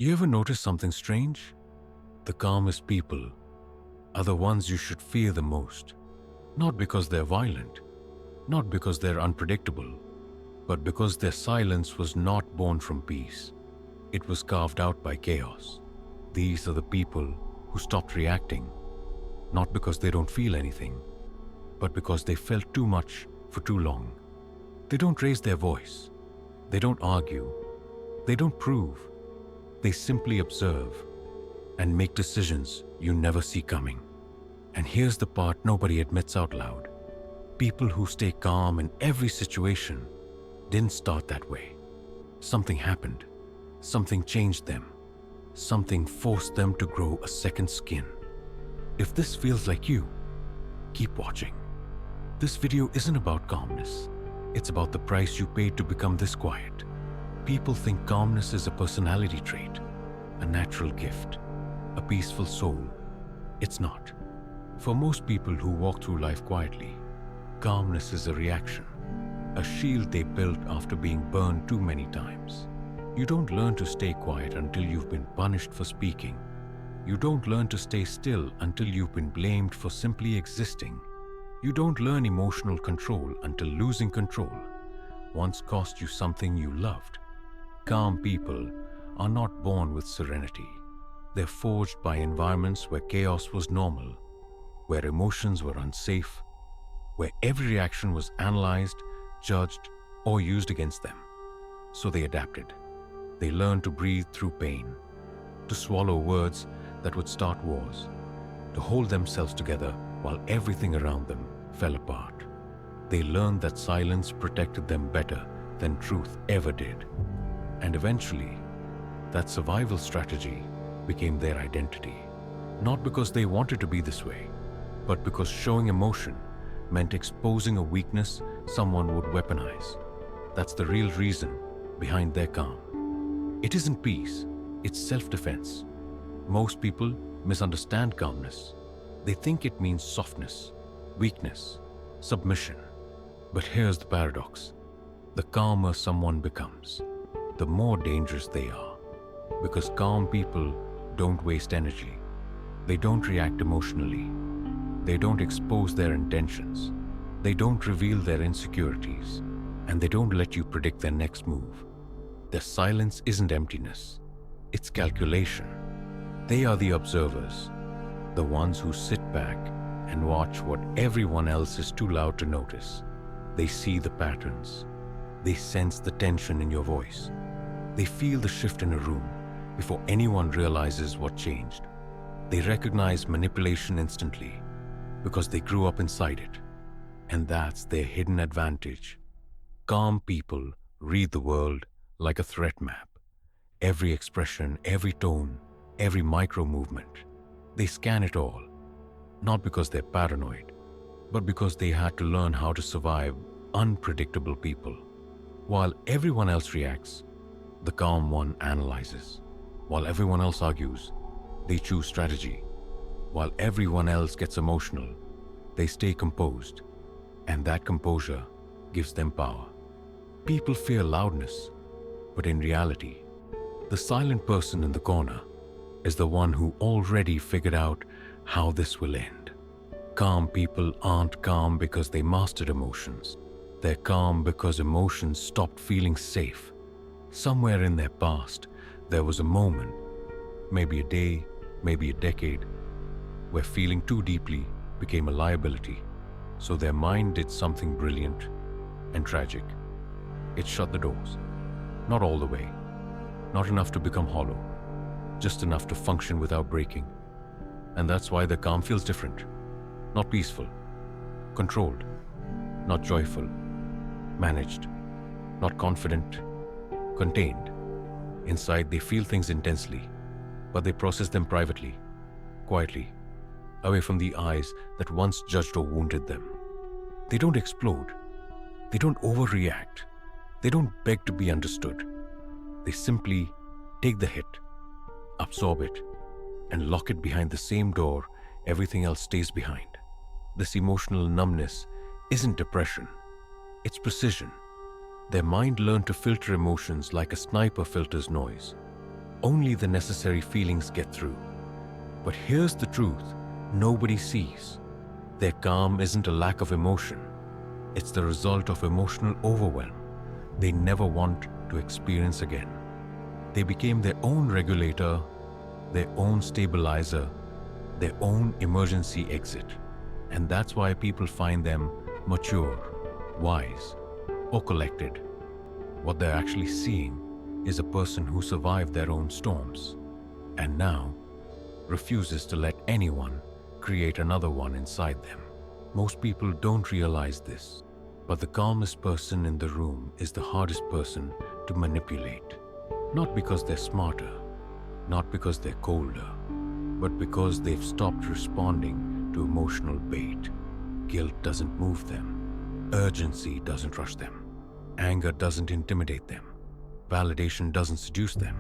You ever notice something strange? The calmest people are the ones you should fear the most. Not because they're violent, not because they're unpredictable, but because their silence was not born from peace. It was carved out by chaos. These are the people who stopped reacting, not because they don't feel anything, but because they felt too much for too long. They don't raise their voice. They don't argue. They don't prove. They simply observe and make decisions you never see coming. And here's the part nobody admits out loud. People who stay calm in every situation didn't start that way. Something happened. Something changed them. Something forced them to grow a second skin. If this feels like you, keep watching. This video isn't about calmness. It's about the price you paid to become this quiet. People think calmness is a personality trait, a natural gift, a peaceful soul. It's not. For most people who walk through life quietly, calmness is a reaction, a shield they built after being burned too many times. You don't learn to stay quiet until you've been punished for speaking. You don't learn to stay still until you've been blamed for simply existing. You don't learn emotional control until losing control once cost you something you loved. Calm people are not born with serenity. They're forged by environments where chaos was normal, where emotions were unsafe, where every reaction was analyzed, judged, or used against them. So they adapted. They learned to breathe through pain, to swallow words that would start wars, to hold themselves together while everything around them fell apart. They learned that silence protected them better than truth ever did. And eventually, that survival strategy became their identity. Not because they wanted to be this way, but because showing emotion meant exposing a weakness someone would weaponize. That's the real reason behind their calm. It isn't peace, it's self-defense. Most people misunderstand calmness. They think it means softness, weakness, submission. But here's the paradox. The calmer someone becomes, the more dangerous they are. Because calm people don't waste energy. They don't react emotionally. They don't expose their intentions. They don't reveal their insecurities. And they don't let you predict their next move. Their silence isn't emptiness. It's calculation. They are the observers, the ones who sit back and watch what everyone else is too loud to notice. They see the patterns. They sense the tension in your voice. They feel the shift in a room before anyone realizes what changed. They recognize manipulation instantly because they grew up inside it. And that's their hidden advantage. Calm people read the world like a threat map. Every expression, every tone, every micro movement. They scan it all, not because they're paranoid, but because they had to learn how to survive unpredictable people. While everyone else reacts, the calm one analyzes. While everyone else argues, they choose strategy. While everyone else gets emotional, they stay composed. And that composure gives them power. People fear loudness, but in reality, the silent person in the corner is the one who already figured out how this will end. Calm people aren't calm because they mastered emotions. They're calm because emotions stopped feeling safe. Somewhere in their past, there was a moment, maybe a day, maybe a decade, where feeling too deeply became a liability. So their mind did something brilliant and tragic. It shut the doors. Not all the way. Not enough to become hollow. Just enough to function without breaking. And that's why the calm feels different. Not peaceful. Controlled. Not joyful. Managed. Not confident. Contained. Inside, they feel things intensely, but they process them privately, quietly, away from the eyes that once judged or wounded them. They don't explode. They don't overreact. They don't beg to be understood. They simply take the hit, absorb it, and lock it behind the same door everything else stays behind. This emotional numbness isn't depression. It's precision. Their mind learned to filter emotions like a sniper filters noise. Only the necessary feelings get through. But here's the truth nobody sees. Their calm isn't a lack of emotion. It's the result of emotional overwhelm they never want to experience again. They became their own regulator, their own stabilizer, their own emergency exit. And that's why people find them mature, wise, or collected. What they're actually seeing is a person who survived their own storms and now refuses to let anyone create another one inside them. Most people don't realize this, but the calmest person in the room is the hardest person to manipulate. Not because they're smarter, not because they're colder, but because they've stopped responding to emotional bait. Guilt doesn't move them. Urgency doesn't rush them. Anger doesn't intimidate them. Validation doesn't seduce them.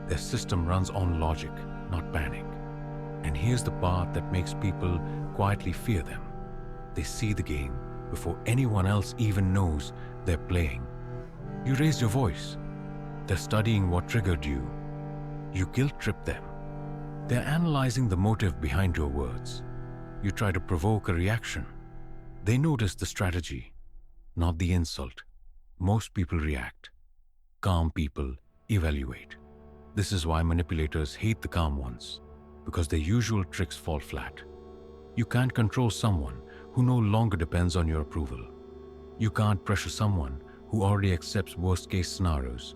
Their system runs on logic, not panic. And here's the part that makes people quietly fear them. They see the game before anyone else even knows they're playing. You raised your voice. They're studying what triggered you. You guilt-trip them. They're analyzing the motive behind your words. You try to provoke a reaction. They notice the strategy, not the insult. Most people react. Calm people evaluate. This is why manipulators hate the calm ones, because their usual tricks fall flat. You can't control someone who no longer depends on your approval. You can't pressure someone who already accepts worst-case scenarios.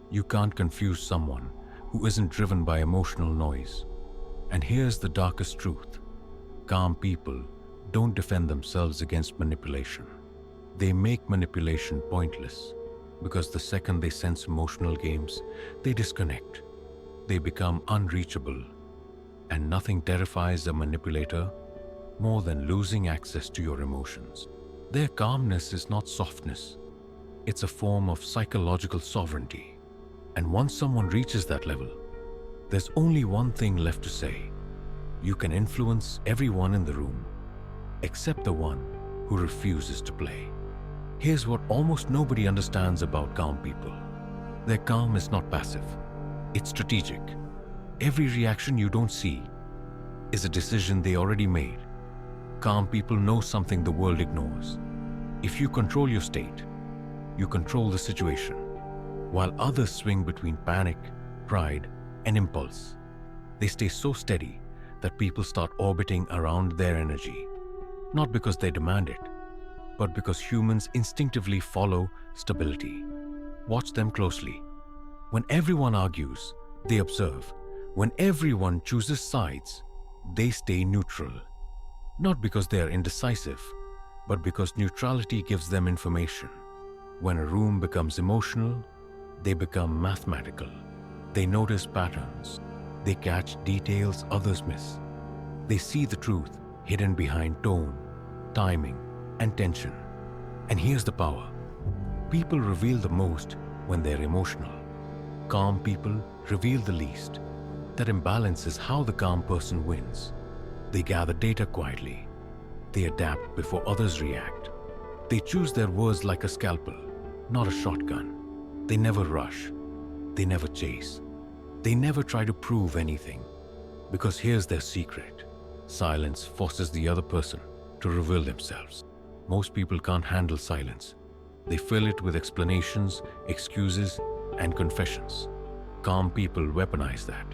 You can't confuse someone who isn't driven by emotional noise. And here's the darkest truth. Calm people don't defend themselves against manipulation. They make manipulation pointless because the second they sense emotional games, they disconnect. They become unreachable. And nothing terrifies a manipulator more than losing access to your emotions. Their calmness is not softness. It's a form of psychological sovereignty. And once someone reaches that level, there's only one thing left to say. You can influence everyone in the room, except the one who refuses to play. Here's what almost nobody understands about calm people. Their calm is not passive. It's strategic. Every reaction you don't see is a decision they already made. Calm people know something the world ignores. If you control your state, you control the situation, while others swing between panic, pride, and impulse. They stay so steady that people start orbiting around their energy, not because they demand it, but because humans instinctively follow stability. Watch them closely. When everyone argues, they observe. When everyone chooses sides, they stay neutral. Not because they are indecisive, but because neutrality gives them information. When a room becomes emotional, they become mathematical. They notice patterns. They catch details others miss. They see the truth hidden behind tone, timing, and tension. And here's the power. People reveal the most when they're emotional. Calm people reveal the least. That imbalance is how the calm person wins. They gather data quietly. They adapt before others react. They choose their words like a scalpel, not a shotgun. They never rush. They never chase. They never try to prove anything. Because here's their secret. Silence forces the other person to reveal themselves. Most people can't handle silence. They fill it with explanations, excuses, and confessions. Calm people weaponize that.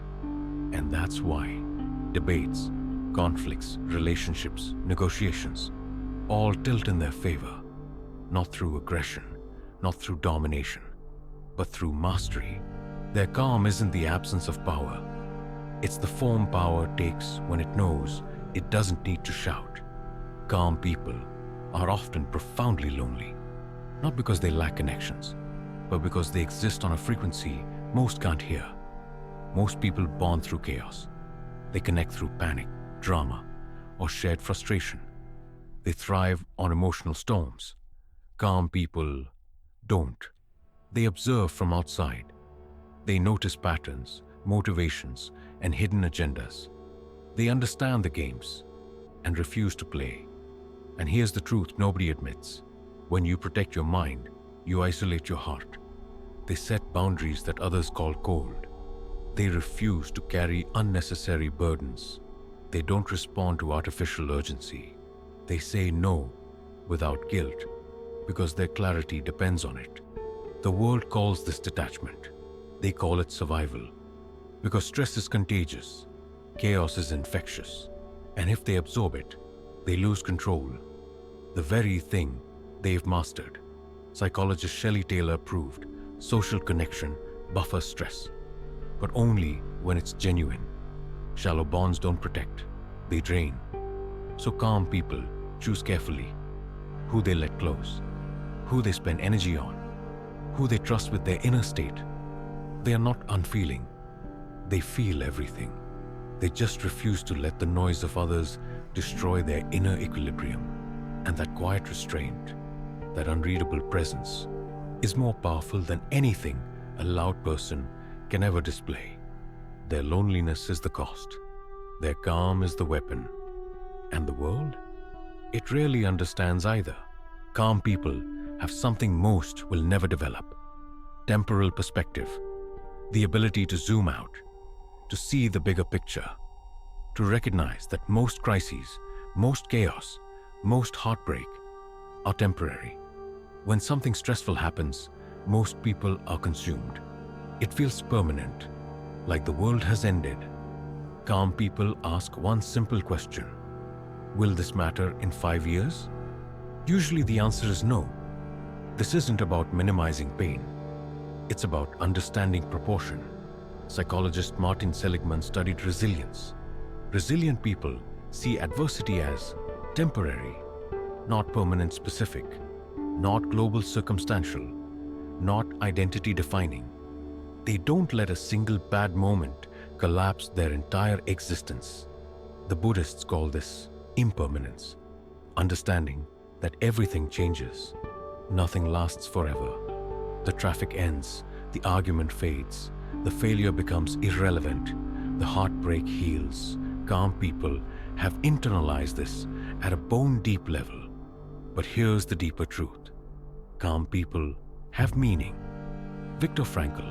And that's why debates, conflicts, relationships, negotiations all tilt in their favor, not through aggression, not through domination, but through mastery. Their calm isn't the absence of power. It's the form power takes when it knows it doesn't need to shout. Calm people are often profoundly lonely, not because they lack connections, but because they exist on a frequency most can't hear. Most people bond through chaos. They connect through panic, drama, or shared frustration. They thrive on emotional storms. Calm people don't. They observe from outside. They notice patterns, motivations, and hidden agendas. They understand the games and refuse to play. And here's the truth nobody admits. When you protect your mind, you isolate your heart. They set boundaries that others call cold. They refuse to carry unnecessary burdens. They don't respond to artificial urgency. They say no without guilt because their clarity depends on it. The world calls this detachment. They call it survival. Because stress is contagious, chaos is infectious, and if they absorb it, they lose control. The very thing they've mastered. Psychologist Shelley Taylor proved social connection buffers stress, but only when it's genuine. Shallow bonds don't protect, they drain. So calm people choose carefully who they let close, who they spend energy on, who they trust with their inner state. They are not unfeeling. They feel everything. They just refuse to let the noise of others destroy their inner equilibrium. And that quiet restraint, that unreadable presence, is more powerful than anything a loud person can ever display. Their loneliness is the cost. Their calm is the weapon. And the world? It rarely understands either. Calm people have something most will never develop: temporal perspective, the ability to zoom out, to see the bigger picture, to recognize that most crises, most chaos, most heartbreak are temporary. When something stressful happens, most people are consumed. It feels permanent, like the world has ended. Calm people ask one simple question: will this matter in 5 years? Usually the answer is no. This isn't about minimizing pain. It's about understanding proportion. Psychologist Martin Seligman studied resilience. Resilient people see adversity as temporary, not permanent specific, not global circumstantial, not identity defining. They don't let a single bad moment collapse their entire existence. The Buddhists call this impermanence, understanding that everything changes. Nothing lasts forever. The traffic ends, the argument fades, the failure becomes irrelevant, the heartbreak heals. Calm people have internalized this at a bone-deep level. But here's the deeper truth. Calm people have meaning. Viktor Frankl,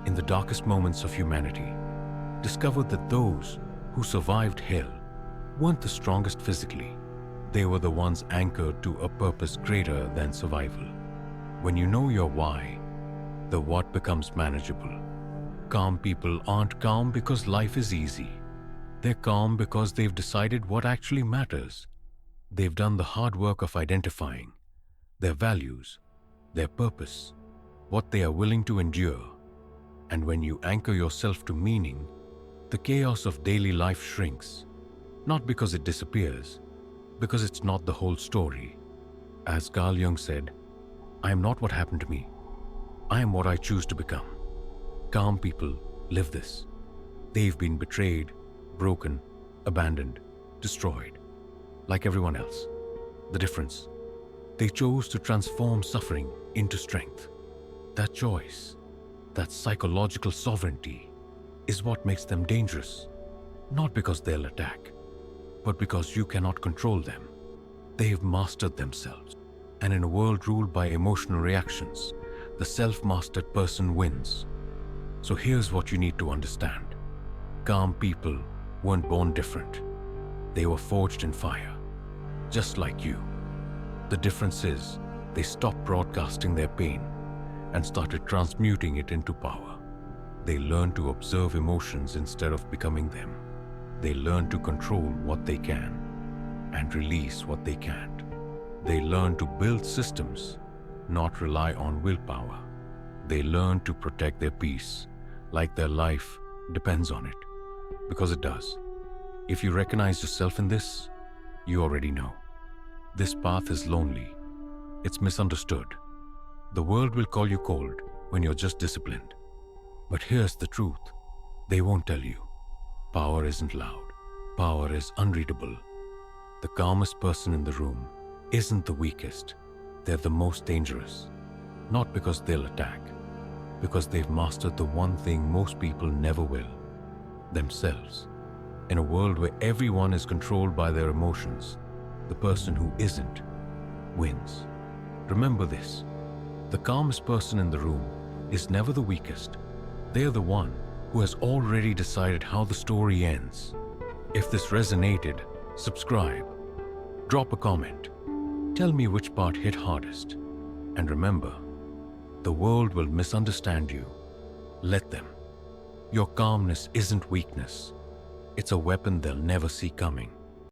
in the darkest moments of humanity, discovered that those who survived hell weren't the strongest physically. They were the ones anchored to a purpose greater than survival. When you know your why, the what becomes manageable. Calm people aren't calm because life is easy. They're calm because they've decided what actually matters. They've done the hard work of identifying their values, their purpose, what they are willing to endure. And when you anchor yourself to meaning, the chaos of daily life shrinks, not because it disappears, because it's not the whole story. As Carl Jung said, "I am not what happened to me. I am what I choose to become." Calm people live this. They've been betrayed, broken, abandoned, destroyed, like everyone else. The difference: they chose to transform suffering into strength. That choice, that psychological sovereignty, is what makes them dangerous. Not because they'll attack, but because you cannot control them. They've mastered themselves. And in a world ruled by emotional reactions, the self-mastered person wins. So here's what you need to understand. Calm people weren't born different. They were forged in fire, just like you. The difference is they stopped broadcasting their pain and started transmuting it into power. They learned to observe emotions instead of becoming them. They learn to control what they can and release what they can't. They learn to build systems, not rely on willpower. They learn to protect their peace like their life depends on it, because it does. If you recognize yourself in this, you already know. This path is lonely. It's misunderstood. The world will call you cold when you're just disciplined. But here's the truth. They won't tell you. Power isn't loud. Power is unreadable. The calmest person in the room isn't the weakest. They're the most dangerous. Not because they'll attack, because they've mastered the one thing most people never will: themselves. In a world where everyone is controlled by their emotions, the person who isn't wins. Remember this. The calmest person in the room is never the weakest. They're the one who who has already decided how the story ends. If this resonated, subscribe, drop a comment, tell me which part hit hardest. And remember, the world will misunderstand you. Let them. Your calmness isn't weakness. It's a weapon they'll never see coming.